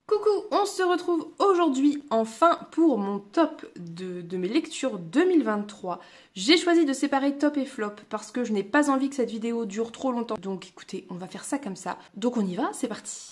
Coucou, on se retrouve aujourd'hui enfin pour mon top de mes lectures 2023. J'ai choisi de séparer top et flop parce que je n'ai pas envie que cette vidéo dure trop longtemps. Donc écoutez, on va faire ça comme ça. Donc on y va, c'est parti.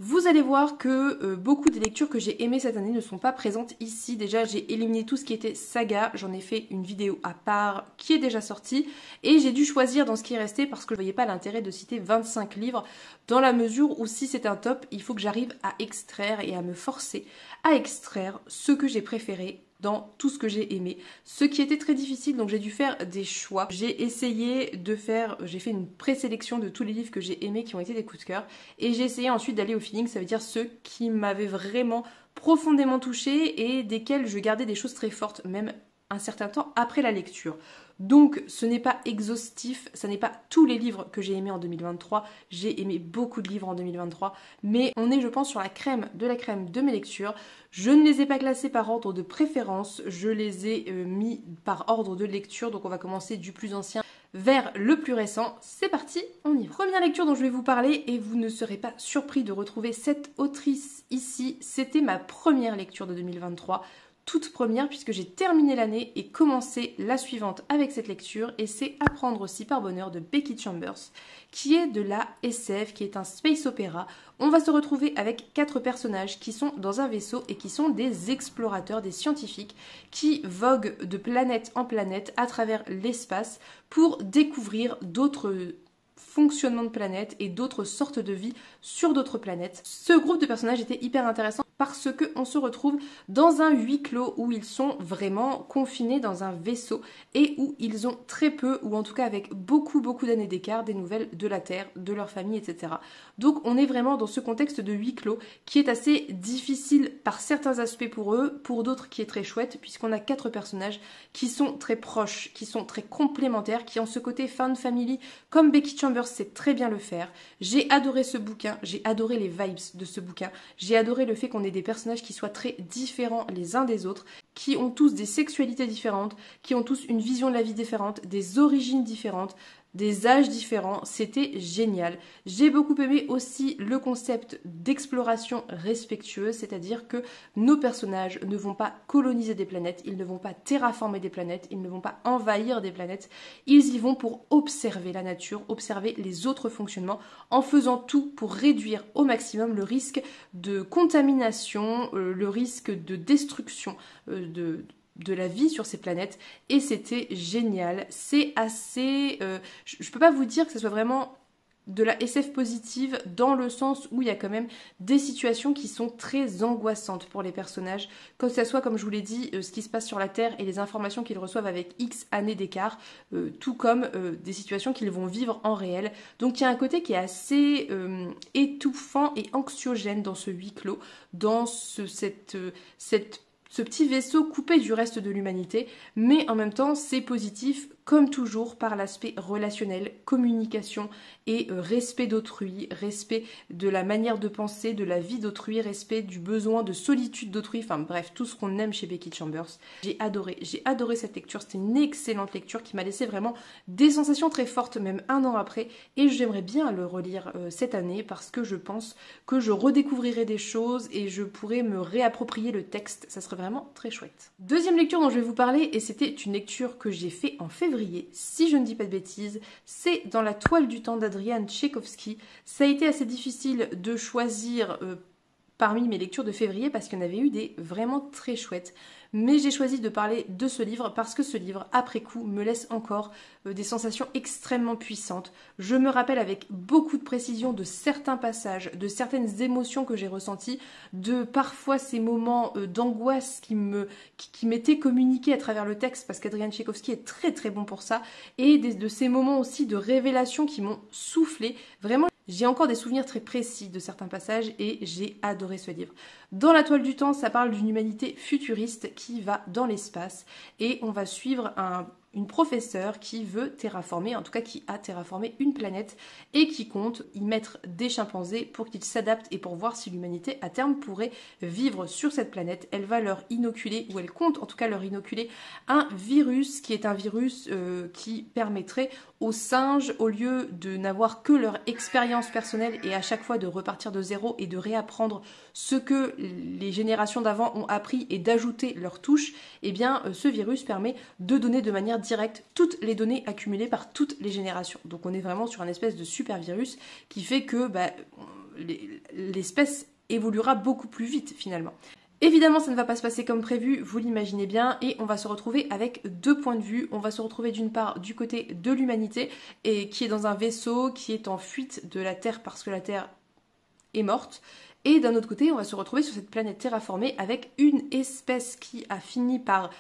Vous allez voir que beaucoup des lectures que j'ai aimées cette année ne sont pas présentes ici. Déjà, j'ai éliminé tout ce qui était saga. J'en ai fait une vidéo à part qui est déjà sortie. Et j'ai dû choisir dans ce qui est resté parce que je ne voyais pas l'intérêt de citer 25 livres dans la mesure où si c'est un top, il faut que j'arrive à extraire et à me forcer à extraire ce que j'ai préféré dans tout ce que j'ai aimé. Ce qui était très difficile, donc j'ai dû faire des choix. J'ai fait une présélection de tous les livres que j'ai aimés qui ont été des coups de cœur. Et j'ai essayé ensuite d'aller au feeling, ça veut dire ceux qui m'avaient vraiment profondément touchée et desquels je gardais des choses très fortes, même un certain temps après la lecture. Donc ce n'est pas exhaustif, ça n'est pas tous les livres que j'ai aimés en 2023, j'ai aimé beaucoup de livres en 2023, mais on est je pense sur la crème de mes lectures. Je ne les ai pas classés par ordre de préférence, je les ai mis par ordre de lecture, donc on va commencer du plus ancien vers le plus récent. C'est parti, on y va. Première lecture dont je vais vous parler, et vous ne serez pas surpris de retrouver cette autrice ici, c'était ma première lecture de 2023. Toute première puisque j'ai terminé l'année et commencé la suivante avec cette lecture, et c'est Apprendre aussi par bonheur de Becky Chambers, qui est de la SF, qui est un space opéra. On va se retrouver avec 4 personnages qui sont dans un vaisseau et qui sont des explorateurs, des scientifiques qui voguent de planète en planète à travers l'espace pour découvrir d'autres fonctionnements de planètes et d'autres sortes de vie sur d'autres planètes. Ce groupe de personnages était hyper intéressant parce qu'on se retrouve dans un huis clos où ils sont vraiment confinés dans un vaisseau et où ils ont très peu, ou en tout cas avec beaucoup d'années d'écart, des nouvelles de la Terre, de leur famille, etc. Donc on est vraiment dans ce contexte de huis clos qui est assez difficile par certains aspects pour eux, pour d'autres qui est très chouette puisqu'on a 4 personnages qui sont très proches, qui sont très complémentaires, qui ont ce côté fan family comme Becky Chambers sait très bien le faire. J'ai adoré ce bouquin, j'ai adoré les vibes de ce bouquin, j'ai adoré le fait qu'on ait des personnages qui soient très différents les uns des autres, qui ont tous des sexualités différentes, qui ont tous une vision de la vie différente, des origines différentes, des âges différents, c'était génial. J'ai beaucoup aimé aussi le concept d'exploration respectueuse, c'est-à-dire que nos personnages ne vont pas coloniser des planètes, ils ne vont pas terraformer des planètes, ils ne vont pas envahir des planètes, ils y vont pour observer la nature, observer les autres fonctionnements, en faisant tout pour réduire au maximum le risque de contamination, le risque de destruction de la vie sur ces planètes, et c'était génial. C'est assez... je peux pas vous dire que ce soit vraiment de la SF positive dans le sens où il y a quand même des situations qui sont très angoissantes pour les personnages, que ce soit, comme je vous l'ai dit, ce qui se passe sur la Terre et les informations qu'ils reçoivent avec X années d'écart, tout comme des situations qu'ils vont vivre en réel. Donc il y a un côté qui est assez étouffant et anxiogène dans ce huis clos, dans ce petit vaisseau coupé du reste de l'humanité, mais en même temps c'est positif comme toujours par l'aspect relationnel, communication et respect d'autrui, respect de la manière de penser, de la vie d'autrui, respect du besoin de solitude d'autrui, enfin bref, tout ce qu'on aime chez Becky Chambers. J'ai adoré cette lecture, c'était une excellente lecture qui m'a laissé vraiment des sensations très fortes même un an après, et j'aimerais bien le relire cette année parce que je pense que je redécouvrirai des choses et je pourrais me réapproprier le texte, ça serait vraiment très chouette. Deuxième lecture dont je vais vous parler, et c'était une lecture que j'ai fait en février, si je ne dis pas de bêtises, c'est Dans la toile du temps d'Adrian Tchaïkovski. Ça a été assez difficile de choisir parmi mes lectures de février parce qu'il y en avait eu des vraiment très chouettes. Mais j'ai choisi de parler de ce livre parce que ce livre, après coup, me laisse encore des sensations extrêmement puissantes. Je me rappelle avec beaucoup de précision de certains passages, de certaines émotions que j'ai ressenties, de parfois ces moments d'angoisse qui m'étaient communiqués à travers le texte parce qu'Adrian Tchaïkovski est très très bon pour ça, et de ces moments aussi de révélation qui m'ont soufflé. Vraiment, j'ai encore des souvenirs très précis de certains passages et j'ai adoré ce livre. Dans la toile du temps, ça parle d'une humanité futuriste qui va dans l'espace et on va suivre une professeure qui veut terraformer, en tout cas qui a terraformé une planète et qui compte y mettre des chimpanzés pour qu'ils s'adaptent et pour voir si l'humanité à terme pourrait vivre sur cette planète. Elle va leur inoculer, ou elle compte en tout cas leur inoculer, un virus qui est un virus qui permettrait aux singes, au lieu de n'avoir que leur expérience personnelle et à chaque fois de repartir de zéro et de réapprendre ce que les générations d'avant ont appris et d'ajouter leur touche, eh bien ce virus permet de donner de manière directe toutes les données accumulées par toutes les générations. Donc on est vraiment sur un espèce de super virus qui fait que l'espèce évoluera beaucoup plus vite finalement. Évidemment, ça ne va pas se passer comme prévu, vous l'imaginez bien, et on va se retrouver avec deux points de vue. On va se retrouver d'une part du côté de l'humanité, et qui est dans un vaisseau, qui est en fuite de la Terre parce que la Terre est morte. Et d'un autre côté, on va se retrouver sur cette planète terraformée avec une espèce qui a fini par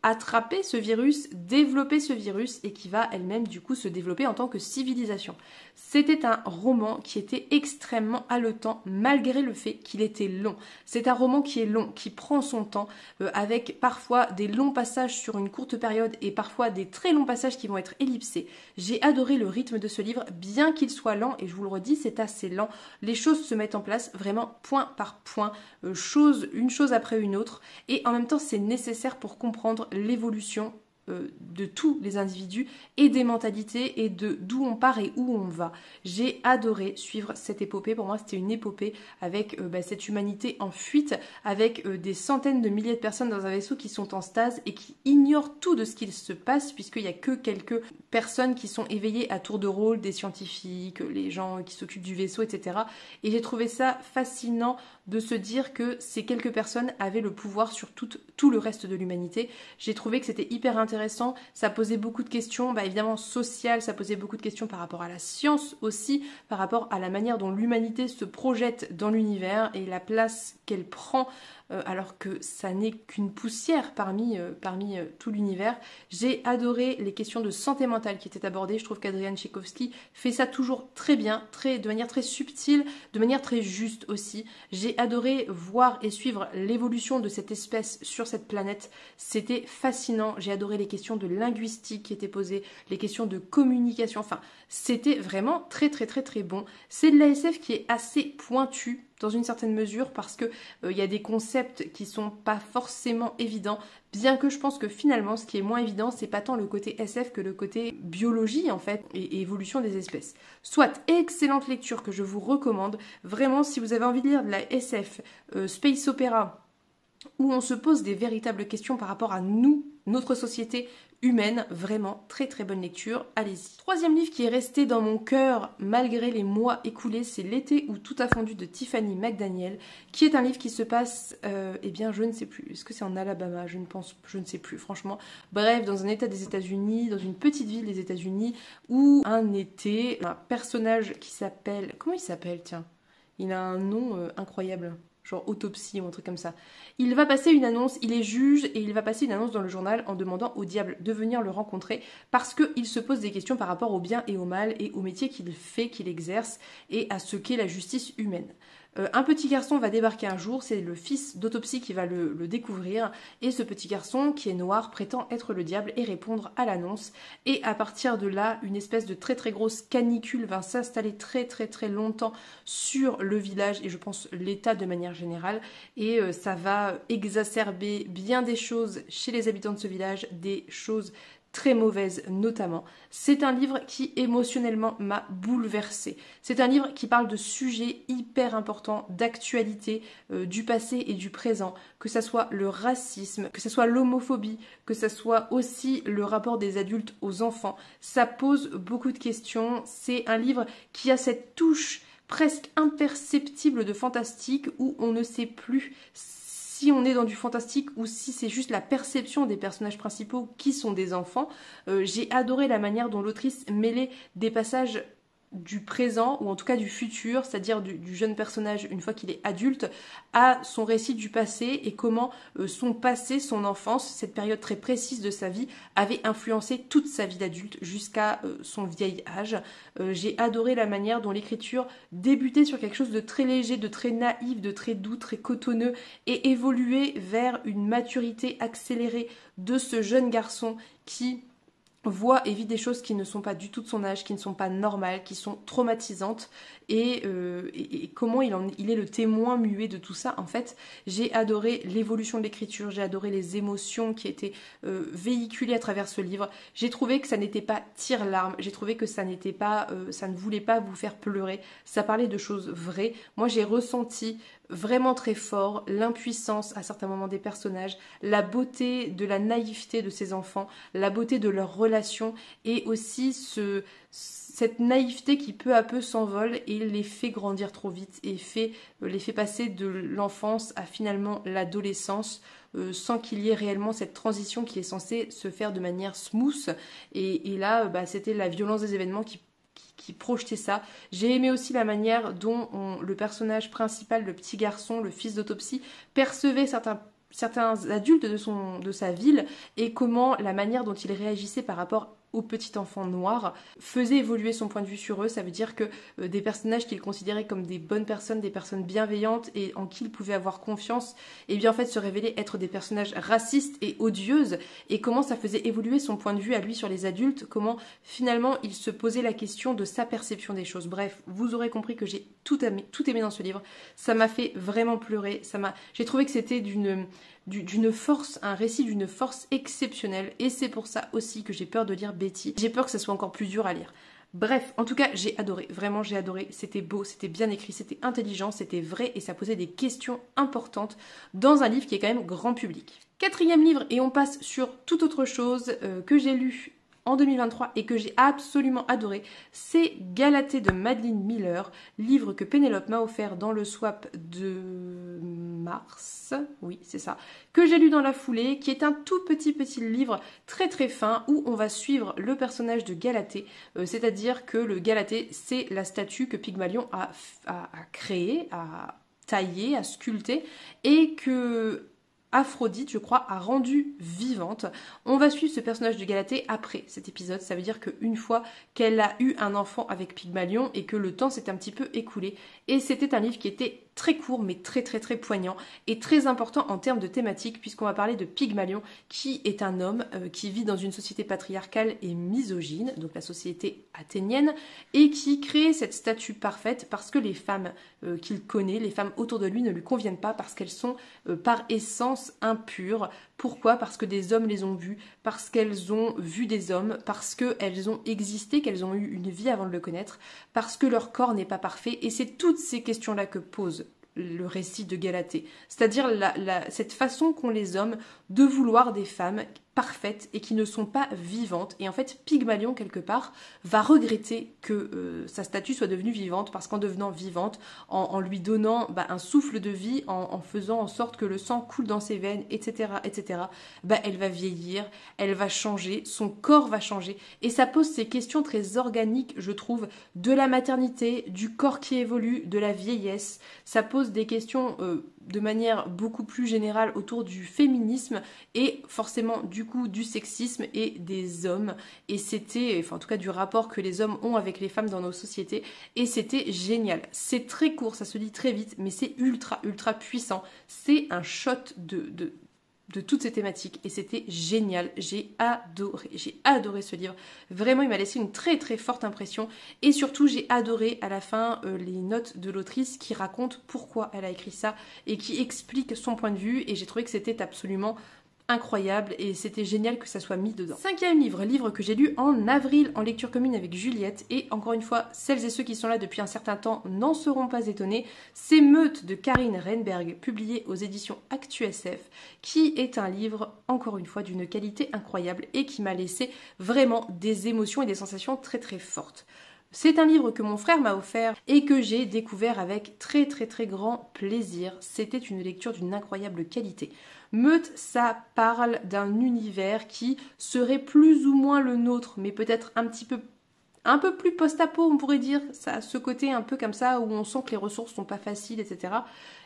attraper ce virus, développer ce virus et qui va elle-même du coup se développer en tant que civilisation. C'était un roman qui était extrêmement haletant malgré le fait qu'il était long. C'est un roman qui est long, qui prend son temps, avec parfois des longs passages sur une courte période et parfois des très longs passages qui vont être ellipsés. J'ai adoré le rythme de ce livre, bien qu'il soit lent, et je vous le redis, c'est assez lent. Les choses se mettent en place vraiment point par point, une chose après une autre, et en même temps c'est nécessaire pour comprendre l'évolution de tous les individus et des mentalités et de d'où on part et où on va. J'ai adoré suivre cette épopée. Pour moi, c'était une épopée avec cette humanité en fuite, avec des centaines de milliers de personnes dans un vaisseau qui sont en stase et qui ignorent tout de ce qu'il se passe, puisqu'il n'y a que quelques personnes qui sont éveillées à tour de rôle, des scientifiques, les gens qui s'occupent du vaisseau, etc. Et j'ai trouvé ça fascinant de se dire que ces quelques personnes avaient le pouvoir sur tout le reste de l'humanité. J'ai trouvé que c'était hyper intéressant, ça posait beaucoup de questions, évidemment sociales, ça posait beaucoup de questions par rapport à la science aussi, par rapport à la manière dont l'humanité se projette dans l'univers et la place qu'elle prend alors que ça n'est qu'une poussière parmi tout l'univers. J'ai adoré les questions de santé mentale qui étaient abordées. Je trouve qu'Adrian Tchaikovsky fait ça toujours très bien, de manière très subtile, de manière très juste aussi. J'ai adoré voir et suivre l'évolution de cette espèce sur cette planète. C'était fascinant. J'ai adoré les questions de linguistique qui étaient posées, les questions de communication. Enfin, c'était vraiment très très très très bon. C'est de la SF qui est assez pointue dans une certaine mesure parce que y a des concepts qui sont pas forcément évidents, bien que je pense que finalement ce qui est moins évident c'est pas tant le côté SF que le côté biologie en fait et évolution des espèces. Soit excellente lecture que je vous recommande, vraiment si vous avez envie de lire de la SF, space opéra, où on se pose des véritables questions par rapport à nous, notre société humaine, vraiment très très bonne lecture, allez-y. Troisième livre qui est resté dans mon cœur malgré les mois écoulés, c'est L'été où tout a fondu de Tiffany McDaniel, qui est un livre qui se passe, je ne sais plus, est-ce que c'est en Alabama, je ne sais plus franchement, bref, dans un état des États-Unis, dans une petite ville des États-Unis, où un été, un personnage qui s'appelle, comment il s'appelle, tiens, il a un nom incroyable, genre autopsie ou un truc comme ça. Il va passer une annonce, il est juge et il va passer une annonce dans le journal en demandant au diable de venir le rencontrer parce qu'il se pose des questions par rapport au bien et au mal et au métier qu'il fait, qu'il exerce et à ce qu'est la justice humaine. Un petit garçon va débarquer un jour, c'est le fils d'autopsie qui va le découvrir et ce petit garçon qui est noir prétend être le diable et répondre à l'annonce et à partir de là, une espèce de très très grosse canicule va s'installer très très très longtemps sur le village et je pense l'État de manière générale et ça va exacerber bien des choses chez les habitants de ce village, des choses très mauvaise notamment. C'est un livre qui émotionnellement m'a bouleversée. C'est un livre qui parle de sujets hyper importants, d'actualité, du passé et du présent, que ça soit le racisme, que ça soit l'homophobie, que ça soit aussi le rapport des adultes aux enfants. Ça pose beaucoup de questions. C'est un livre qui a cette touche presque imperceptible de fantastique où on ne sait plus si on est dans du fantastique ou si c'est juste la perception des personnages principaux qui sont des enfants. J'ai adoré la manière dont l'autrice mêlait des passages du présent ou en tout cas du futur, c'est-à-dire du jeune personnage une fois qu'il est adulte, à son récit du passé et comment son passé, son enfance, cette période très précise de sa vie avait influencé toute sa vie d'adulte jusqu'à son vieil âge. J'ai adoré la manière dont l'écriture débutait sur quelque chose de très léger, de très naïf, de très doux, très cotonneux et évoluait vers une maturité accélérée de ce jeune garçon qui voit et vit des choses qui ne sont pas du tout de son âge, qui ne sont pas normales, qui sont traumatisantes, et comment il est le témoin muet de tout ça. En fait, j'ai adoré l'évolution de l'écriture, j'ai adoré les émotions qui étaient véhiculées à travers ce livre. J'ai trouvé que ça n'était pas tire-larme, j'ai trouvé que ça n'était pas, ça ne voulait pas vous faire pleurer, ça parlait de choses vraies. Moi, j'ai ressenti vraiment très fort l'impuissance à certains moments des personnages, la beauté de la naïveté de ces enfants, la beauté de leurs relations, et aussi cette naïveté qui peu à peu s'envole et les fait grandir trop vite et les fait passer de l'enfance à finalement l'adolescence, sans qu'il y ait réellement cette transition qui est censée se faire de manière smooth. Et là, c'était la violence des événements qui projetait ça. J'ai aimé aussi la manière dont le personnage principal, le petit garçon, le fils d'autopsie, percevait certains adultes de sa ville, et comment la manière dont il réagissait par rapport au petit enfant noir faisait évoluer son point de vue sur eux. Ça veut dire que des personnages qu'il considérait comme des bonnes personnes, des personnes bienveillantes et en qui il pouvait avoir confiance, et bien en fait se révélaient être des personnages racistes et odieuses, et comment ça faisait évoluer son point de vue à lui sur les adultes, comment finalement il se posait la question de sa perception des choses. Bref, vous aurez compris que j'ai tout aimé dans ce livre. Ça m'a fait vraiment pleurer, j'ai trouvé que c'était d'une force, un récit d'une force exceptionnelle, et c'est pour ça aussi que j'ai peur de lire Betty. J'ai peur que ça soit encore plus dur à lire. Bref, en tout cas, j'ai adoré, vraiment j'ai adoré, c'était beau, c'était bien écrit, c'était intelligent, c'était vrai, et ça posait des questions importantes dans un livre qui est quand même grand public. Quatrième livre, et on passe sur toute autre chose que j'ai lu en 2023 et que j'ai absolument adoré, c'est Galatée de Madeline Miller, livre que Pénélope m'a offert dans le swap de mars, oui c'est ça, que j'ai lu dans la foulée, qui est un tout petit livre très très fin où on va suivre le personnage de Galatée, c'est-à-dire que le Galatée c'est la statue que Pygmalion a créée, a taillée, a sculptée, et que Aphrodite, je crois, a rendu vivante. On va suivre ce personnage de Galatée après cet épisode. Ça veut dire qu'une fois qu'elle a eu un enfant avec Pygmalion et que le temps s'est un petit peu écoulé. Et c'était un livre qui était très court mais très poignant et très important en termes de thématique, puisqu'on va parler de Pygmalion, qui est un homme qui vit dans une société patriarcale et misogyne, donc la société athénienne, et qui crée cette statue parfaite parce que les femmes qu'il connaît, les femmes autour de lui ne lui conviennent pas, parce qu'elles sont par essence impures. Pourquoi ? Parce que des hommes les ont vues, parce qu'elles ont vu des hommes, parce qu'elles ont existé, qu'elles ont eu une vie avant de le connaître, parce que leur corps n'est pas parfait. Et c'est toutes ces questions-là que pose le récit de Galatée. C'est-à-dire cette façon qu'ont les hommes de vouloir des femmes parfaites et qui ne sont pas vivantes. Et en fait, Pygmalion, quelque part, va regretter que sa statue soit devenue vivante, parce qu'en devenant vivante, en lui donnant un souffle de vie, en faisant en sorte que le sang coule dans ses veines, etc., elle va vieillir, elle va changer, son corps va changer. Et ça pose ces questions très organiques, je trouve, de la maternité, du corps qui évolue, de la vieillesse. Ça pose des questions de manière beaucoup plus générale autour du féminisme et forcément du coup du sexisme et des hommes, et c'était, enfin en tout cas du rapport que les hommes ont avec les femmes dans nos sociétés, et c'était génial. C'est très court, ça se lit très vite, mais c'est ultra puissant. C'est un shot de toutes ces thématiques, et c'était génial. J'ai adoré ce livre. Vraiment, il m'a laissé une très forte impression, et surtout j'ai adoré à la fin les notes de l'autrice qui racontent pourquoi elle a écrit ça et qui explique son point de vue, et j'ai trouvé que c'était absolument incroyable et c'était génial que ça soit mis dedans. Cinquième livre que j'ai lu en avril en lecture commune avec Juliette, et encore une fois, celles et ceux qui sont là depuis un certain temps n'en seront pas étonnés, c'est Meute de Karine Rehnberg, publié aux éditions ActuSF, qui est un livre, encore une fois, d'une qualité incroyable et qui m'a laissé vraiment des émotions et des sensations très fortes. C'est un livre que mon frère m'a offert et que j'ai découvert avec très grand plaisir. C'était une lecture d'une incroyable qualité. Meute, ça parle d'un univers qui serait plus ou moins le nôtre, mais peut-être un peu plus post-apo, on pourrait dire. Ça a ce côté un peu comme ça où on sent que les ressources sont pas faciles, etc.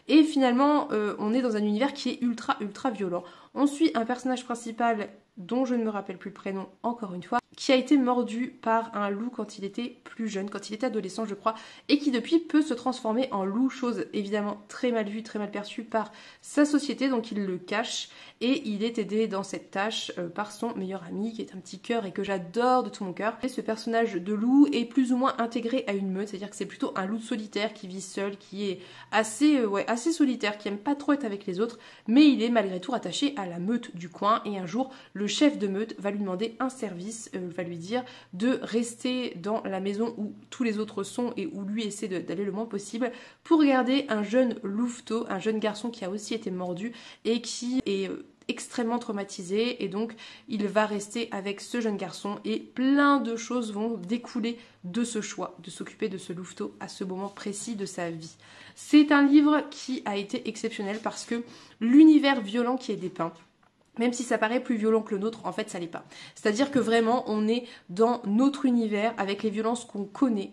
Et finalement, on est dans un univers qui est ultra violent. On suit un personnage principal dont je ne me rappelle plus le prénom encore une fois, qui a été mordu par un loup quand il était plus jeune, quand il était adolescent je crois, et qui depuis peut se transformer en loup, chose évidemment très mal vue, très mal perçue par sa société, donc il le cache et il est aidé dans cette tâche par son meilleur ami qui est un petit cœur et que j'adore de tout mon cœur. Et ce personnage de loup est plus ou moins intégré à une meute, c'est-à-dire que c'est plutôt un loup solitaire qui vit seul, qui est assez solitaire, qui aime pas trop être avec les autres, mais il est malgré tout attaché à la meute du coin et un jour le chef de meute va lui demander un service, va lui dire de rester dans la maison où tous les autres sont et où lui essaie d'aller le moins possible pour garder un jeune louveteau, un jeune garçon qui a aussi été mordu et qui est extrêmement traumatisé, et donc il va rester avec ce jeune garçon et plein de choses vont découler de ce choix de s'occuper de ce louveteau à ce moment précis de sa vie. C'est un livre qui a été exceptionnel parce que l'univers violent qui est dépeint, même si ça paraît plus violent que le nôtre, en fait ça l'est pas. C'est-à-dire que vraiment on est dans notre univers avec les violences qu'on connaît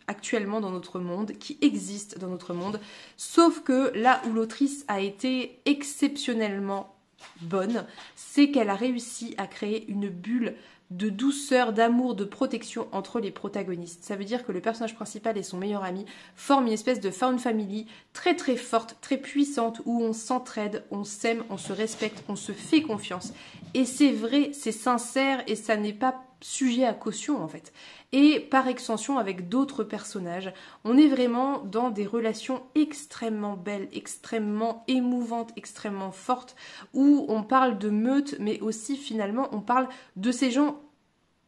actuellement dans notre monde, qui existent dans notre monde, sauf que là où l'autrice a été exceptionnellement bonne, c'est qu'elle a réussi à créer une bulle de douceur, d'amour, de protection entre les protagonistes. Ça veut dire que le personnage principal et son meilleur ami forment une espèce de found family très très forte, très puissante, où on s'entraide, on s'aime, on se respecte, on se fait confiance. Et c'est vrai, c'est sincère et ça n'est pas sujet à caution en fait. Et par extension avec d'autres personnages, on est vraiment dans des relations extrêmement belles, extrêmement émouvantes, extrêmement fortes, où on parle de meute, mais aussi finalement on parle de ces gens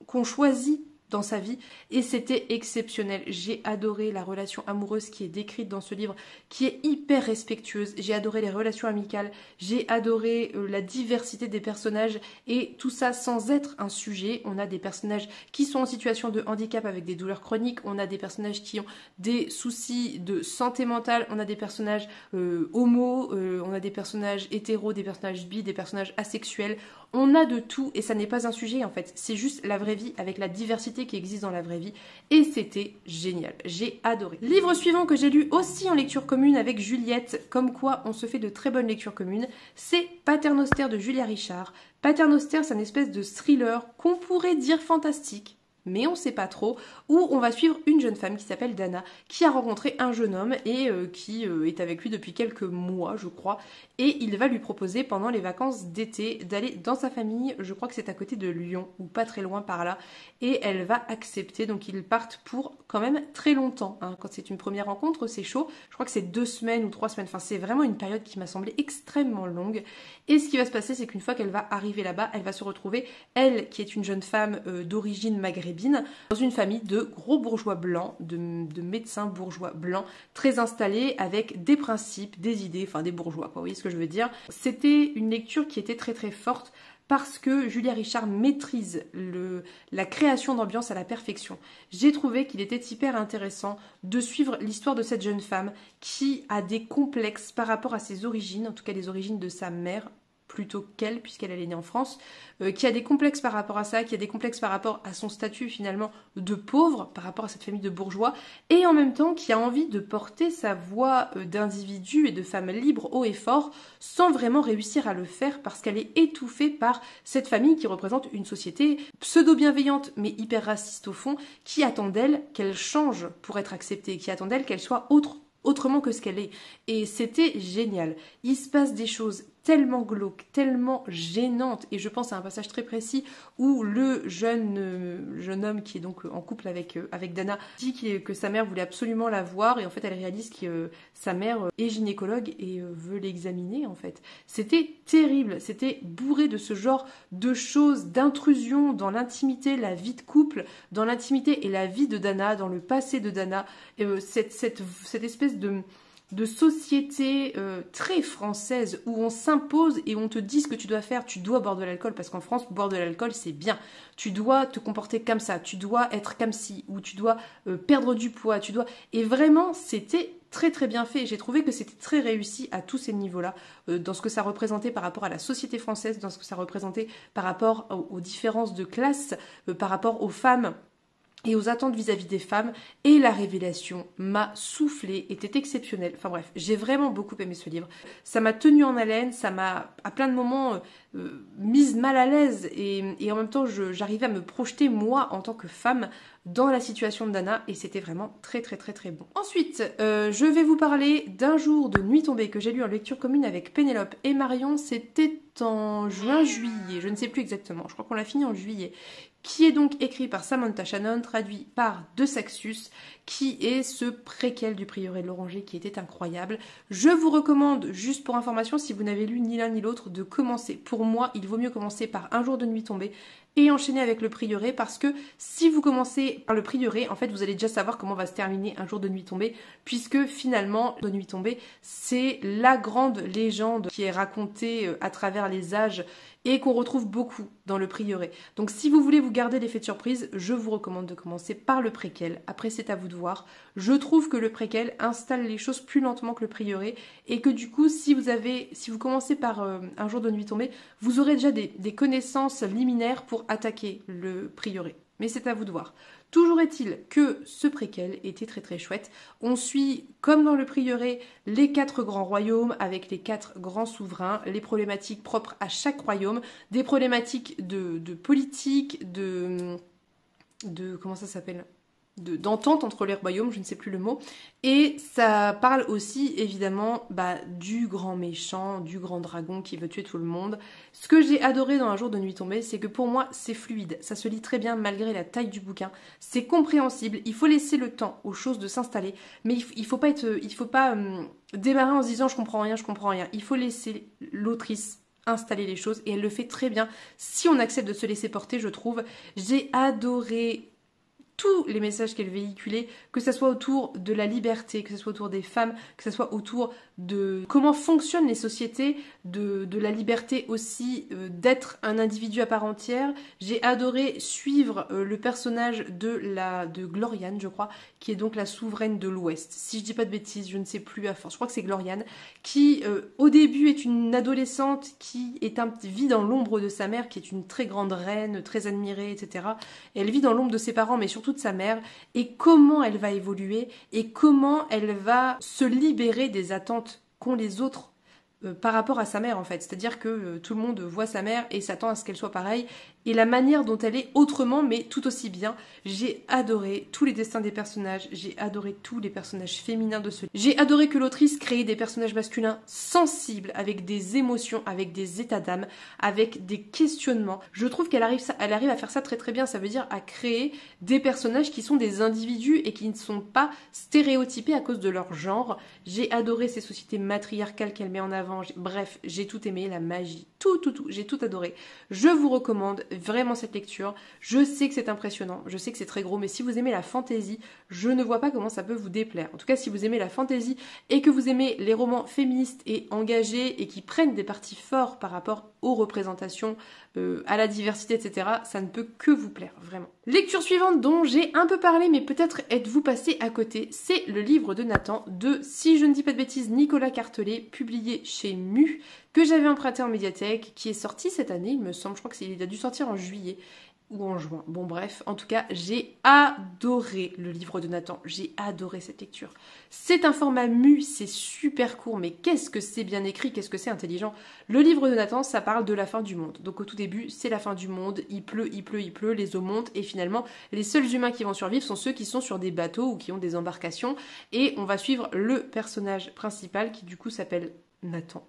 qu'on choisit dans sa vie, et c'était exceptionnel. J'ai adoré la relation amoureuse qui est décrite dans ce livre, qui est hyper respectueuse. J'ai adoré les relations amicales, j'ai adoré la diversité des personnages, et tout ça sans être un sujet. On a des personnages qui sont en situation de handicap avec des douleurs chroniques, on a des personnages qui ont des soucis de santé mentale, on a des personnages homo, on a des personnages hétéros, des personnages bi, des personnages asexuels. On a de tout et ça n'est pas un sujet en fait, c'est juste la vraie vie avec la diversité qui existe dans la vraie vie, et c'était génial, j'ai adoré. Livre suivant que j'ai lu aussi en lecture commune avec Juliette, comme quoi on se fait de très bonnes lectures communes, c'est Paternoster de Julia Richard. Paternoster, c'est une espèce de thriller qu'on pourrait dire fantastique, mais on sait pas trop, où on va suivre une jeune femme qui s'appelle Dana, qui a rencontré un jeune homme et qui est avec lui depuis quelques mois, je crois, et il va lui proposer pendant les vacances d'été d'aller dans sa famille, je crois que c'est à côté de Lyon, ou pas très loin par là, et elle va accepter, donc ils partent pour quand même très longtemps, hein. Quand c'est une première rencontre, c'est chaud, je crois que c'est 2 semaines ou 3 semaines, enfin c'est vraiment une période qui m'a semblé extrêmement longue, et ce qui va se passer, c'est qu'une fois qu'elle va arriver là-bas, elle va se retrouver, elle qui est une jeune femme d'origine maghrébine, dans une famille de gros bourgeois blancs, de médecins bourgeois blancs, très installés avec des principes, des idées, enfin des bourgeois quoi, vous voyez ce que je veux dire. C'était une lecture qui était très très forte parce que Julia Richard maîtrise la création d'ambiance à la perfection. J'ai trouvé qu'il était hyper intéressant de suivre l'histoire de cette jeune femme qui a des complexes par rapport à ses origines, en tout cas les origines de sa mère, plutôt qu'elle, puisqu'elle est née en France, qui a des complexes par rapport à ça, qui a des complexes par rapport à son statut finalement de pauvre, par rapport à cette famille de bourgeois, et en même temps qui a envie de porter sa voix d'individu et de femme libre haut et fort, sans vraiment réussir à le faire, parce qu'elle est étouffée par cette famille qui représente une société pseudo-bienveillante, mais hyper raciste au fond, qui attend d'elle qu'elle change pour être acceptée, qui attend d'elle qu'elle soit autrement que ce qu'elle est. Et c'était génial. Il se passe des choses tellement glauques, tellement gênantes, et je pense à un passage très précis où le jeune homme qui est donc en couple avec Dana dit que sa mère voulait absolument la voir, et en fait elle réalise que sa mère est gynécologue et veut l'examiner en fait. C'était terrible, c'était bourré de ce genre de choses, d'intrusion dans l'intimité, la vie de couple, dans l'intimité et la vie de Dana, dans le passé de Dana, cette espèce de société très française où on s'impose et on te dit ce que tu dois faire, tu dois boire de l'alcool, parce qu'en France, boire de l'alcool c'est bien, tu dois te comporter comme ça, tu dois être comme ci, ou tu dois perdre du poids, et vraiment c'était très très bien fait, et j'ai trouvé que c'était très réussi à tous ces niveaux-là, dans ce que ça représentait par rapport à la société française, dans ce que ça représentait par rapport aux différences de classe, par rapport aux femmes et aux attentes vis-à-vis des femmes, et la révélation m'a soufflé, était exceptionnelle. Enfin bref, j'ai vraiment beaucoup aimé ce livre. Ça m'a tenu en haleine, ça m'a à plein de moments mise mal à l'aise, et en même temps j'arrivais à me projeter moi en tant que femme dans la situation de Dana, et c'était vraiment très très très très bon. Ensuite, je vais vous parler d'un jour de nuit tombée que j'ai lu en lecture commune avec Pénélope et Marion. C'était en juin-juillet, je ne sais plus exactement, je crois qu'on l'a fini en juillet, qui est donc écrit par Samantha Shannon, traduit par De Saxus, qui est ce préquel du prieuré de l'Oranger qui était incroyable. Je vous recommande, juste pour information, si vous n'avez lu ni l'un ni l'autre, de commencer. Pour moi, il vaut mieux commencer par Un jour de nuit tombée et enchaîner avec le prieuré, parce que si vous commencez par le prieuré, en fait, vous allez déjà savoir comment va se terminer Un jour de nuit tombée, puisque finalement, de nuit tombée, c'est la grande légende qui est racontée à travers les âges et qu'on retrouve beaucoup dans le prieuré. Donc si vous voulez vous garder l'effet de surprise, je vous recommande de commencer par le préquel. Après, c'est à vous de voir. Je trouve que le préquel installe les choses plus lentement que le prieuré, et que du coup, si vous commencez par Un jour de nuit tombée, vous aurez déjà des connaissances liminaires pour attaquer le prieuré. Mais c'est à vous de voir. Toujours est-il que ce préquel était très très chouette. On suit, comme dans le prieuré, les 4 grands royaumes avec les 4 grands souverains, les problématiques propres à chaque royaume, des problématiques de politique, de comment ça s'appelle, d'entente entre les royaumes, je ne sais plus le mot. Et ça parle aussi évidemment du grand méchant, du grand dragon qui veut tuer tout le monde. Ce que j'ai adoré dans Un jour de nuit tombée, c'est que pour moi c'est fluide, ça se lit très bien malgré la taille du bouquin, c'est compréhensible, il faut laisser le temps aux choses de s'installer, mais il faut pas démarrer en se disant je comprends rien, il faut laisser l'autrice installer les choses, et elle le fait très bien si on accepte de se laisser porter, je trouve. J'ai adoré tous les messages qu'elle véhiculait, que ce soit autour de la liberté, que ce soit autour des femmes, que ce soit autour de comment fonctionnent les sociétés, de la liberté aussi d'être un individu à part entière. J'ai adoré suivre le personnage de Gloriane, je crois, qui est donc la souveraine de l'Ouest. Si je dis pas de bêtises, je ne sais plus à force, je crois que c'est Gloriane, qui au début est une adolescente qui vit dans l'ombre de sa mère, qui est une très grande reine, très admirée, etc. Et elle vit dans l'ombre de ses parents, mais surtout de sa mère, et comment elle va évoluer, et comment elle va se libérer des attentes qu'ont les autres par rapport à sa mère, en fait. C'est-à-dire que tout le monde voit sa mère et s'attend à ce qu'elle soit pareille, et la manière dont elle est autrement, mais tout aussi bien. J'ai adoré tous les destins des personnages, j'ai adoré tous les personnages féminins de ce livre. J'ai adoré que l'autrice crée des personnages masculins sensibles, avec des émotions, avec des états d'âme, avec des questionnements. Je trouve qu'elle arrive à faire ça très très bien. Ça veut dire à créer des personnages qui sont des individus et qui ne sont pas stéréotypés à cause de leur genre. J'ai adoré ces sociétés matriarcales qu'elle met en avant. Bref, j'ai tout aimé, la magie, tout, j'ai tout adoré. Je vous recommande vraiment cette lecture. Je sais que c'est impressionnant, je sais que c'est très gros, mais si vous aimez la fantaisie, je ne vois pas comment ça peut vous déplaire. En tout cas, si vous aimez la fantaisie et que vous aimez les romans féministes et engagés et qui prennent des partis forts par rapport aux représentations, à la diversité, etc., ça ne peut que vous plaire, vraiment. Lecture suivante dont j'ai un peu parlé, mais peut-être êtes-vous passé à côté, c'est le livre de Nathan de, si je ne dis pas de bêtises, Nicolas Cartelet, publié chez Mu, que j'avais emprunté en médiathèque, qui est sorti cette année, il me semble, je crois qu'il a dû sortir en juillet ou en juin. Bon bref, en tout cas, j'ai adoré le livre de Nathan, j'ai adoré cette lecture. C'est un format Mu, c'est super court, mais qu'est-ce que c'est bien écrit, qu'est-ce que c'est intelligent. Le livre de Nathan, ça parle de la fin du monde. Donc au tout début, c'est la fin du monde, il pleut, les eaux montent, et finalement, les seuls humains qui vont survivre sont ceux qui sont sur des bateaux ou qui ont des embarcations, et on va suivre le personnage principal qui du coup s'appelle Nathan,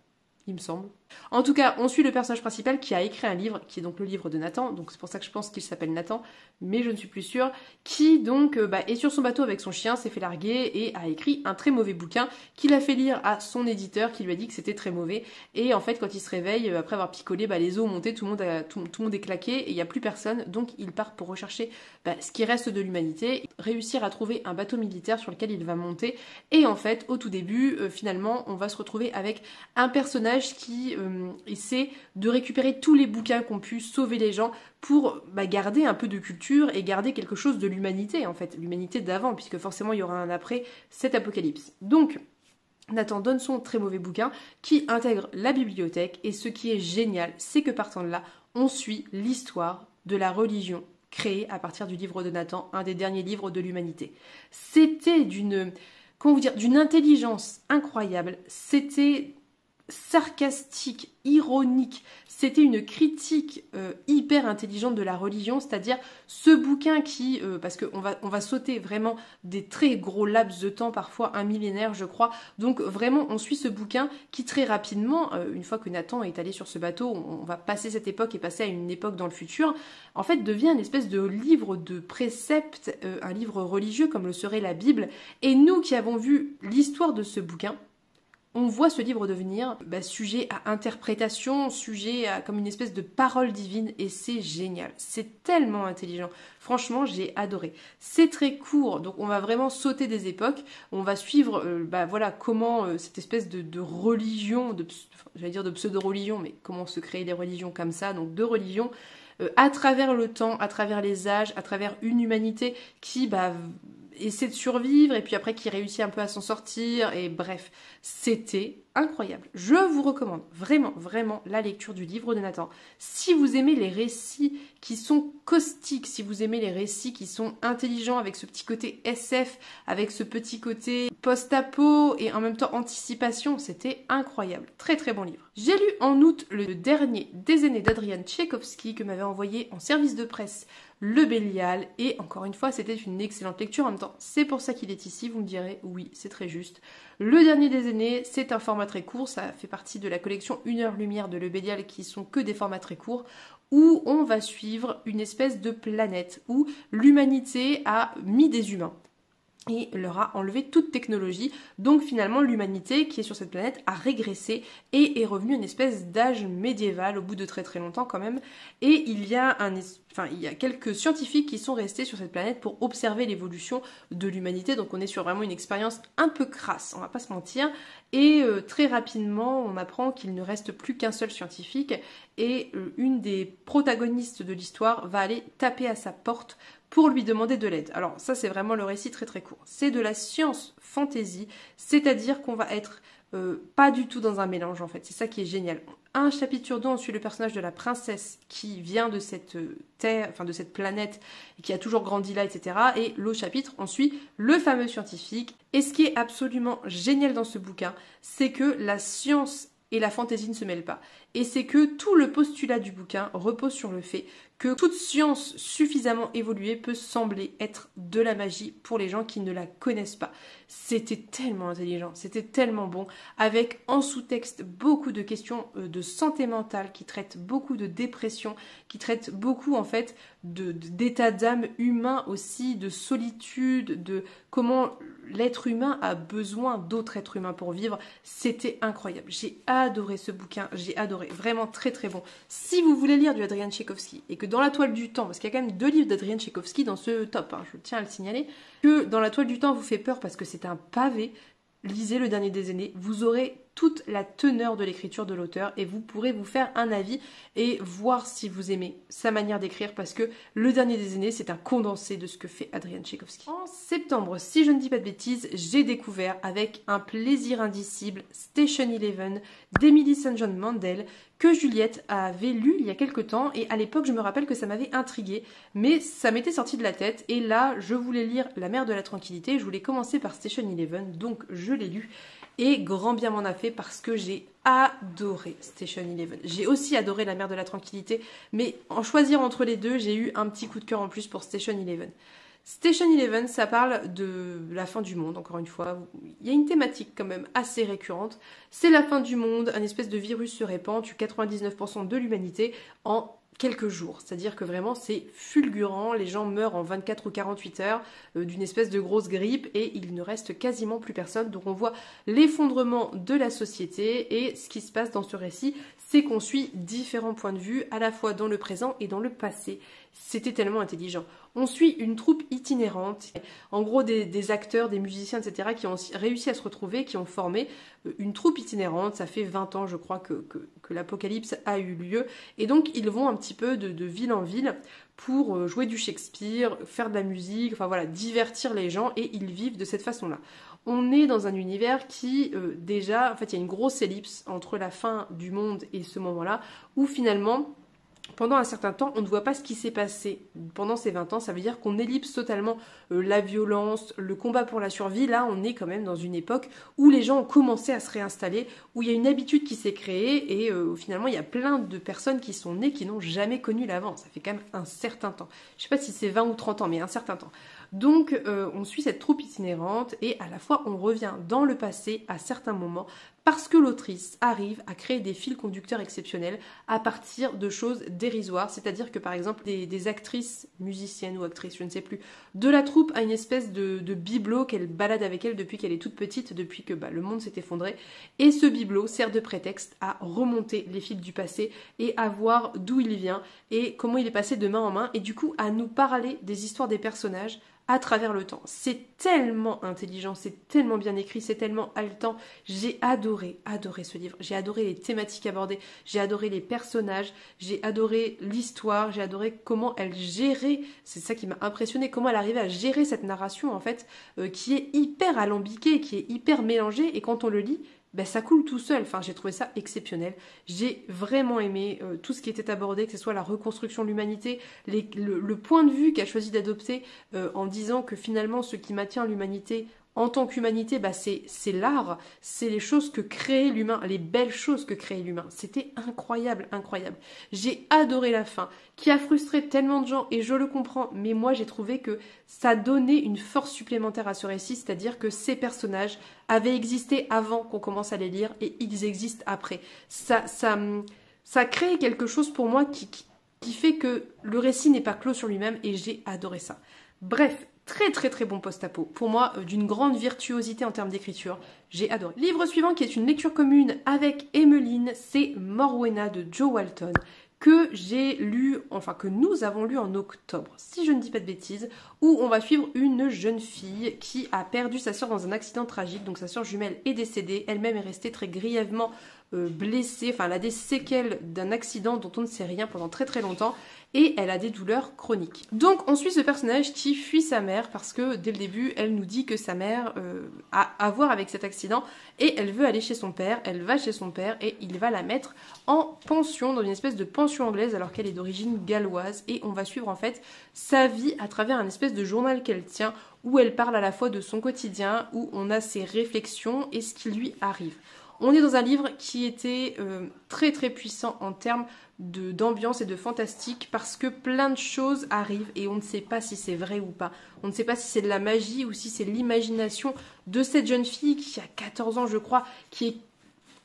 il me semble. En tout cas, on suit le personnage principal qui a écrit un livre, qui est donc le livre de Nathan, donc c'est pour ça que je pense qu'il s'appelle Nathan, mais je ne suis plus sûre, qui donc est sur son bateau avec son chien, s'est fait larguer et a écrit un très mauvais bouquin qu'il a fait lire à son éditeur qui lui a dit que c'était très mauvais. Et en fait, quand il se réveille, après avoir picolé, les eaux ont monté, tout le monde est claqué et il n'y a plus personne, donc il part pour rechercher ce qui reste de l'humanité, réussir à trouver un bateau militaire sur lequel il va monter. Et en fait, au tout début, finalement, on va se retrouver avec un personnage qui essaie de récupérer tous les bouquins qu'ont pu sauver les gens pour garder un peu de culture et garder quelque chose de l'humanité, en fait, l'humanité d'avant, puisque forcément il y aura un après cet apocalypse. Donc, Nathan donne son très mauvais bouquin qui intègre la bibliothèque, et ce qui est génial, c'est que partant de là, on suit l'histoire de la religion créé à partir du livre de Nathan, un des derniers livres de l'humanité. C'était comment vous dire, d'une intelligence incroyable, c'était sarcastique, ironique, c'était une critique hyper intelligente de la religion, c'est-à-dire ce bouquin qui, parce qu'on va sauter vraiment des très gros laps de temps, parfois un millénaire je crois, donc vraiment on suit ce bouquin qui très rapidement, une fois que Nathan est allé sur ce bateau, on va passer cette époque et passer à une époque dans le futur, en fait devient une espèce de livre de préceptes, un livre religieux comme le serait la Bible, et nous qui avons vu l'histoire de ce bouquin, on voit ce livre devenir sujet à interprétation, sujet à comme une espèce de parole divine, et c'est génial. C'est tellement intelligent. Franchement, j'ai adoré. C'est très court, donc on va vraiment sauter des époques. On va suivre, voilà, comment cette espèce de religion, j'allais dire de pseudo-religion, mais comment se créer des religions comme ça, donc de religions, à travers le temps, à travers les âges, à travers une humanité qui essaie de survivre et puis après qui réussit un peu à s'en sortir, et bref, c'était incroyable. Je vous recommande vraiment, vraiment la lecture du livre de Nathan. Si vous aimez les récits qui sont caustiques, si vous aimez les récits qui sont intelligents avec ce petit côté SF, avec ce petit côté post-apo et en même temps anticipation, c'était incroyable. Très très bon livre. J'ai lu en août le dernier des aînés d'Adrian Tchaïkovski que m'avait envoyé en service de presse Le Bélial, et encore une fois c'était une excellente lecture. En même temps c'est pour ça qu'il est ici, vous me direz, oui c'est très juste. Le dernier des aînés, c'est un format très court, ça fait partie de la collection 1 heure lumière de Le Bélial qui sont que des formats très courts, où on va suivre une espèce de planète où l'humanité a mis des humains et leur a enlevé toute technologie. Donc finalement l'humanité qui est sur cette planète a régressé et est revenue à une espèce d'âge médiéval au bout de très très longtemps quand même. Et il y a quelques scientifiques qui sont restés sur cette planète pour observer l'évolution de l'humanité. Donc on est sur vraiment une expérience un peu crasse, on va pas se mentir. Et très rapidement on apprend qu'il ne reste plus qu'un seul scientifique, et une des protagonistes de l'histoire va aller taper à sa porte pour lui demander de l'aide. Alors ça c'est vraiment le récit très très court. C'est de la science fantasy, c'est-à-dire qu'on va être pas du tout dans un mélange en fait, c'est ça qui est génial. Un chapitre sur deux, on suit le personnage de la princesse qui vient de cette terre, enfin de cette planète, et qui a toujours grandi là, etc. Et l'autre chapitre, on suit le fameux scientifique. Et ce qui est absolument génial dans ce bouquin, c'est que la science et la fantaisie ne se mêlent pas. Et c'est que tout le postulat du bouquin repose sur le fait que toute science suffisamment évoluée peut sembler être de la magie pour les gens qui ne la connaissent pas. C'était tellement intelligent, c'était tellement bon, avec en sous-texte beaucoup de questions de santé mentale, qui traitent beaucoup de dépression, qui traitent beaucoup en fait d'état d'âme humain aussi, de solitude, de comment l'être humain a besoin d'autres êtres humains pour vivre. C'était incroyable. J'ai adoré ce bouquin, j'ai adoré, vraiment très très bon. Si vous voulez lire du Adrian Tchaïkovski et que dans la toile du temps, parce qu'il y a quand même 2 livres d'Adrian Tchaïkovski dans ce top, je tiens à le signaler, que dans la toile du temps vous fait peur parce que c'est un pavé, lisez Le Dernier des aînés, vous aurez toute la teneur de l'écriture de l'auteur et vous pourrez vous faire un avis et voir si vous aimez sa manière d'écrire, parce que Le Dernier des aînés, c'est un condensé de ce que fait Adrian Tchaïkovski. En septembre, si je ne dis pas de bêtises, j'ai découvert avec un plaisir indicible Station Eleven d'Emily St. John Mandel, que Juliette avait lu il y a quelques temps, et à l'époque je me rappelle que ça m'avait intriguée, mais ça m'était sorti de la tête, et là je voulais lire La Mer de la Tranquillité, je voulais commencer par Station Eleven, donc je l'ai lu. Et grand bien m'en a fait parce que j'ai adoré Station Eleven. J'ai aussi adoré La Mer de la Tranquillité, mais en choisir entre les deux, j'ai eu un petit coup de cœur en plus pour Station Eleven. Station Eleven, ça parle de la fin du monde, encore une fois. Il y a une thématique quand même assez récurrente. C'est la fin du monde, un espèce de virus se répand, tue 99% de l'humanité en quelques jours. C'est-à-dire que vraiment c'est fulgurant, les gens meurent en 24 ou 48 heures d'une espèce de grosse grippe et il ne reste quasiment plus personne. Donc on voit l'effondrement de la société, et ce qui se passe dans ce récit, c'est qu'on suit différents points de vue, à la fois dans le présent et dans le passé. C'était tellement intelligent. On suit une troupe itinérante, en gros des acteurs, des musiciens, etc. qui ont réussi à se retrouver, qui ont formé une troupe itinérante. Ça fait 20 ans, je crois, que l'apocalypse a eu lieu. Et donc, ils vont un petit peu de ville en ville pour jouer du Shakespeare, faire de la musique, enfin voilà, divertir les gens, et ils vivent de cette façon-là. On est dans un univers qui, déjà, en fait, il y a une grosse ellipse entre la fin du monde et ce moment-là, où finalement pendant un certain temps, on ne voit pas ce qui s'est passé pendant ces 20 ans. Ça veut dire qu'on ellipse totalement la violence, le combat pour la survie. Là, on est quand même dans une époque où les gens ont commencé à se réinstaller, où il y a une habitude qui s'est créée et finalement, il y a plein de personnes qui sont nées qui n'ont jamais connu l'avant. Ça fait quand même un certain temps. Je ne sais pas si c'est 20 ou 30 ans, mais un certain temps. Donc, on suit cette troupe itinérante et à la fois, on revient dans le passé à certains moments parce que l'autrice arrive à créer des fils conducteurs exceptionnels à partir de choses dérisoires. C'est-à-dire que, par exemple, des actrices, musiciennes ou actrices, je ne sais plus, de la troupe a une espèce de bibelot qu'elle balade avec elle depuis qu'elle est toute petite, depuis que le monde s'est effondré. Et ce bibelot sert de prétexte à remonter les fils du passé et à voir d'où il vient et comment il est passé de main en main et du coup à nous parler des histoires des personnages à travers le temps. C'est tellement intelligent, c'est tellement bien écrit, c'est tellement haletant. J'ai adoré ce livre. J'ai adoré les thématiques abordées, j'ai adoré les personnages, j'ai adoré l'histoire, j'ai adoré comment elle gérait, c'est ça qui m'a impressionné, comment elle arrivait à gérer cette narration en fait, qui est hyper alambiquée, qui est hyper mélangée et quand on le lit, ça coule tout seul. Enfin, j'ai trouvé ça exceptionnel. J'ai vraiment aimé tout ce qui était abordé, que ce soit la reconstruction de l'humanité, le point de vue qu'a choisi d'adopter en disant que finalement, ce qui maintient l'humanité en tant qu'humanité, c'est l'art, c'est les choses que crée l'humain, les belles choses que crée l'humain. C'était incroyable, incroyable. J'ai adoré la fin, qui a frustré tellement de gens, et je le comprends, mais moi j'ai trouvé que ça donnait une force supplémentaire à ce récit, c'est-à-dire que ces personnages avaient existé avant qu'on commence à les lire, et ils existent après. Ça crée quelque chose pour moi qui fait que le récit n'est pas clos sur lui-même, et j'ai adoré ça. Bref, très très très bon post-apo. Pour moi, d'une grande virtuosité en termes d'écriture. J'ai adoré. Livre suivant qui est une lecture commune avec Emmeline, c'est Morwena de Jo Walton, que j'ai lu, enfin que nous avons lu en octobre, si je ne dis pas de bêtises, où on va suivre une jeune fille qui a perdu sa sœur dans un accident tragique. Donc sa sœur jumelle est décédée, elle-même est restée très grièvement blessée, enfin elle a des séquelles d'un accident dont on ne sait rien pendant très très longtemps. Et elle a des douleurs chroniques. Donc on suit ce personnage qui fuit sa mère parce que dès le début elle nous dit que sa mère a à voir avec cet accident et elle veut aller chez son père, elle va chez son père et il va la mettre en pension, dans une espèce de pension anglaise alors qu'elle est d'origine galloise et on va suivre en fait sa vie à travers un espèce de journal qu'elle tient où elle parle à la fois de son quotidien, où on a ses réflexions et ce qui lui arrive. On est dans un livre qui était très très puissant en termes d'ambiance et de fantastique parce que plein de choses arrivent et on ne sait pas si c'est vrai ou pas. On ne sait pas si c'est de la magie ou si c'est l'imagination de cette jeune fille qui a 14 ans je crois, qui est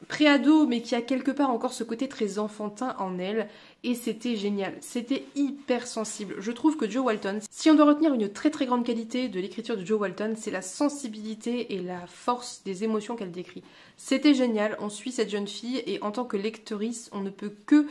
pré-ado mais qui a quelque part encore ce côté très enfantin en elle et c'était génial, c'était hyper sensible. Je trouve que Jo Walton, si on doit retenir une très très grande qualité de l'écriture de Jo Walton, c'est la sensibilité et la force des émotions qu'elle décrit. C'était génial, on suit cette jeune fille et en tant que lectrice, on ne peut que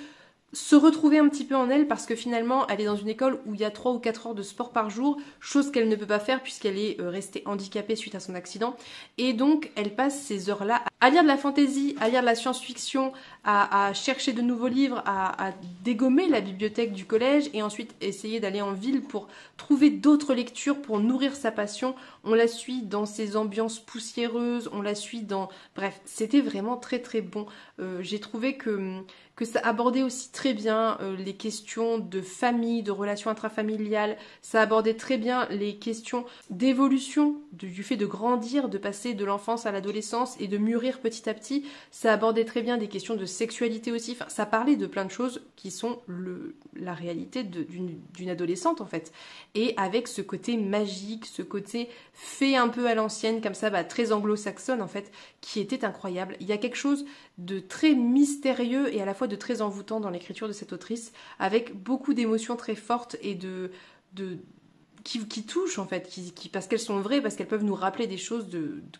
se retrouver un petit peu en elle parce que finalement elle est dans une école où il y a 3 ou 4 heures de sport par jour, chose qu'elle ne peut pas faire puisqu'elle est restée handicapée suite à son accident et donc elle passe ces heures-là à lire de la fantaisie, à lire de la science-fiction, à chercher de nouveaux livres, à dégommer la bibliothèque du collège et ensuite essayer d'aller en ville pour trouver d'autres lectures pour nourrir sa passion. On la suit dans ses ambiances poussiéreuses, on la suit dans... Bref, c'était vraiment très très bon. J'ai trouvé que ça abordait aussi très bien les questions de famille, de relations intrafamiliales, ça abordait très bien les questions d'évolution, du fait de grandir, de passer de l'enfance à l'adolescence et de mûrir petit à petit, ça abordait très bien des questions de sexualité aussi, enfin, ça parlait de plein de choses qui sont la réalité d'une adolescente en fait, et avec ce côté magique, ce côté fait un peu à l'ancienne, comme ça, très anglo-saxonne en fait, qui était incroyable. Il y a quelque chose de très mystérieux et à la fois de très envoûtant dans l'écriture de cette autrice, avec beaucoup d'émotions très fortes et qui touchent en fait, parce qu'elles sont vraies, parce qu'elles peuvent nous rappeler des choses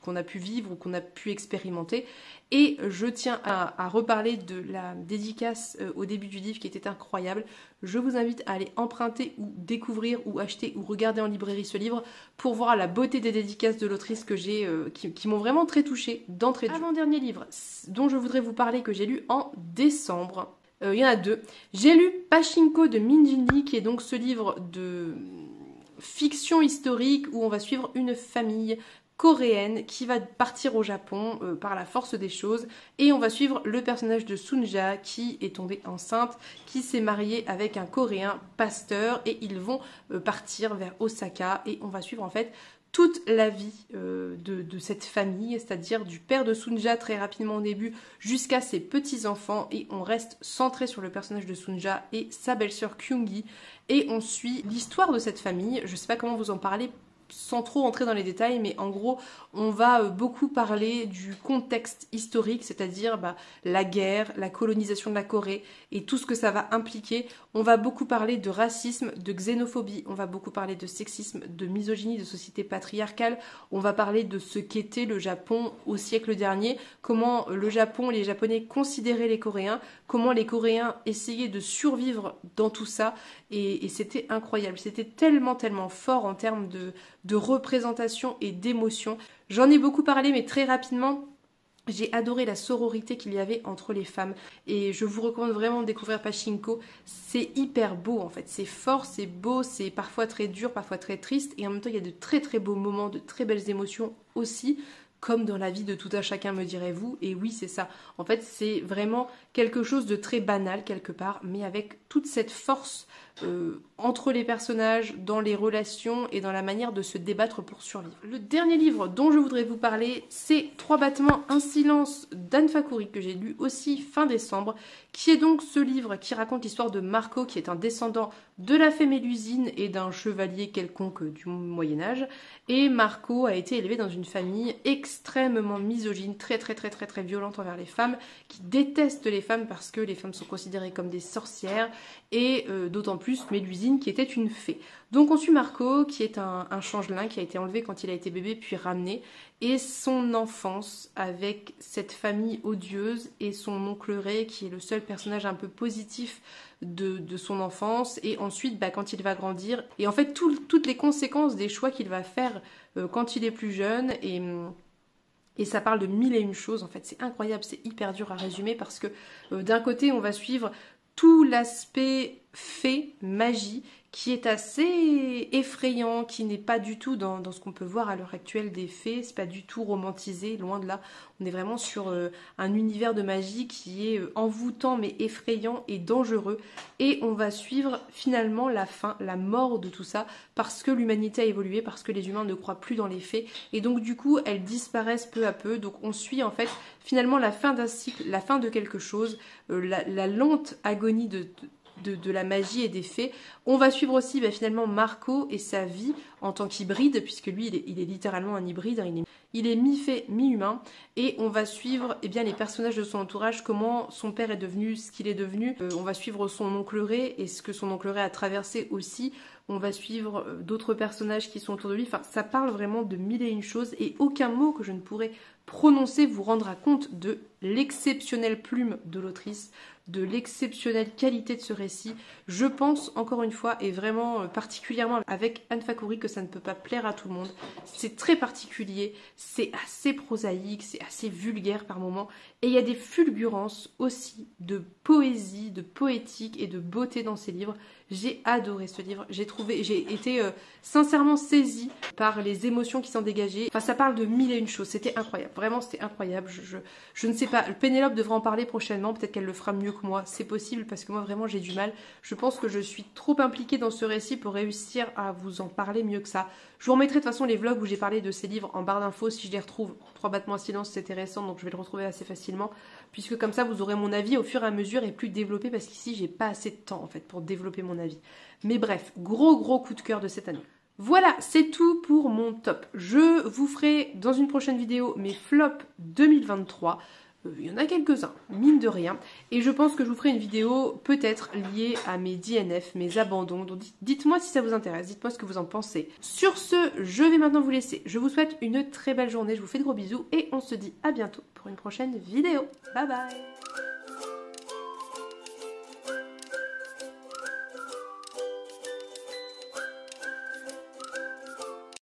qu'on a pu vivre ou qu'on a pu expérimenter. Et je tiens à reparler de la dédicace au début du livre qui était incroyable. Je vous invite à aller emprunter ou découvrir ou acheter ou regarder en librairie ce livre pour voir la beauté des dédicaces de l'autrice que j'ai, qui m'ont vraiment très touchée d'entrée de jeu. Avant-dernier livre dont je voudrais vous parler que j'ai lu en décembre. Il y en a 2. J'ai lu Pachinko de Min Jin Lee, qui est donc ce livre de fiction historique où on va suivre une famille coréenne qui va partir au Japon par la force des choses, et on va suivre le personnage de Sunja qui est tombée enceinte, qui s'est mariée avec un coréen pasteur, et ils vont partir vers Osaka, et on va suivre en fait toute la vie de cette famille, c'est-à-dire du père de Sunja très rapidement au début jusqu'à ses petits-enfants, et on reste centré sur le personnage de Sunja et sa belle-sœur Kyungi, et on suit l'histoire de cette famille. Je sais pas comment vous en parler sans trop entrer dans les détails, mais en gros, on va beaucoup parler du contexte historique, c'est-à-dire la guerre, la colonisation de la Corée et tout ce que ça va impliquer. On va beaucoup parler de racisme, de xénophobie, on va beaucoup parler de sexisme, de misogynie, de société patriarcale, on va parler de ce qu'était le Japon au siècle dernier, comment le Japon, les Japonais considéraient les Coréens, comment les Coréens essayaient de survivre dans tout ça, et c'était incroyable, c'était tellement fort en termes de représentation et d'émotion. J'en ai beaucoup parlé, mais très rapidement, j'ai adoré la sororité qu'il y avait entre les femmes, et je vous recommande vraiment de découvrir Pachinko. C'est hyper beau en fait, c'est fort, c'est beau, c'est parfois très dur, parfois très triste, et en même temps il y a de très beaux moments, de très belles émotions aussi, comme dans la vie de tout un chacun, me direz-vous. Et oui, c'est ça. En fait, c'est vraiment quelque chose de très banal quelque part, mais avec toute cette force entre les personnages, dans les relations et dans la manière de se débattre pour survivre. Le dernier livre dont je voudrais vous parler, c'est 3 battements, un silence d'Anne Fakuri, que j'ai lu aussi fin décembre, qui est donc ce livre qui raconte l'histoire de Marco, qui est un descendant de la fée Mélusine et d'un chevalier quelconque du Moyen-Âge. Et Marco a été élevé dans une famille extrêmement misogyne, très violente envers les femmes, qui déteste les femmes parce que les femmes sont considérées comme des sorcières, et d'autant plus Mélusine qui était une fée. Donc on suit Marco, qui est un changelin qui a été enlevé quand il a été bébé puis ramené, et son enfance avec cette famille odieuse et son oncle Ray qui est le seul personnage un peu positif de son enfance, et ensuite quand il va grandir, et en fait toutes les conséquences des choix qu'il va faire quand il est plus jeune, et ça parle de 1001 choses. En fait c'est incroyable, c'est hyper dur à résumer parce que d'un côté on va suivre tout l'aspect fée, magie, qui est assez effrayant, qui n'est pas du tout dans ce qu'on peut voir à l'heure actuelle des fées, c'est pas du tout romantisé, loin de là. On est vraiment sur un univers de magie qui est envoûtant mais effrayant et dangereux, et on va suivre finalement la fin, la mort de tout ça, parce que l'humanité a évolué, parce que les humains ne croient plus dans les fées, et donc du coup elles disparaissent peu à peu. Donc on suit en fait finalement la fin d'un cycle, la fin de quelque chose, la lente agonie de la magie et des fées. On va suivre aussi finalement Marco et sa vie en tant qu'hybride, puisque lui il est littéralement un hybride, il est mi-fée, mi-humain, et on va suivre les personnages de son entourage, comment son père est devenu ce qu'il est devenu. On va suivre son oncle Ray et ce que son oncle Ray a traversé aussi. On va suivre d'autres personnages qui sont autour de lui. Enfin, ça parle vraiment de 1001 choses, et aucun mot que je ne pourrais prononcer vous rendra compte de l'exceptionnelle plume de l'autrice, de l'exceptionnelle qualité de ce récit. Je pense encore une fois, et vraiment particulièrement avec Anne Fakuri, que ça ne peut pas plaire à tout le monde. C'est très particulier, c'est assez prosaïque, c'est assez vulgaire par moments, et il y a des fulgurances aussi de poésie, de poétique et de beauté dans ces livres. J'ai adoré ce livre, j'ai été sincèrement saisie par les émotions qui s'en dégageaient. Enfin, ça parle de 1001 choses, c'était incroyable, vraiment c'était incroyable. Je ne sais pas, Pénélope devrait en parler prochainement, peut-être qu'elle le fera mieux que moi, c'est possible, parce que moi vraiment j'ai du mal. Je pense que je suis trop impliquée dans ce récit pour réussir à vous en parler mieux que ça. Je vous remettrai de toute façon les vlogs où j'ai parlé de ces livres en barre d'infos si je les retrouve. 3 battements à silence, c'était récent, donc je vais le retrouver assez facilement, puisque comme ça vous aurez mon avis au fur et à mesure et plus développé, parce qu'ici j'ai pas assez de temps en fait pour développer mon avis. Mais bref, gros coup de cœur de cette année. Voilà, c'est tout pour mon top. Je vous ferai dans une prochaine vidéo mes flops 2023. Il y en a quelques-uns, mine de rien. Et je pense que je vous ferai une vidéo peut-être liée à mes DNF, mes abandons. Donc dites-moi si ça vous intéresse, dites-moi ce que vous en pensez. Sur ce, je vais maintenant vous laisser. Je vous souhaite une très belle journée, je vous fais de gros bisous et on se dit à bientôt pour une prochaine vidéo. Bye bye!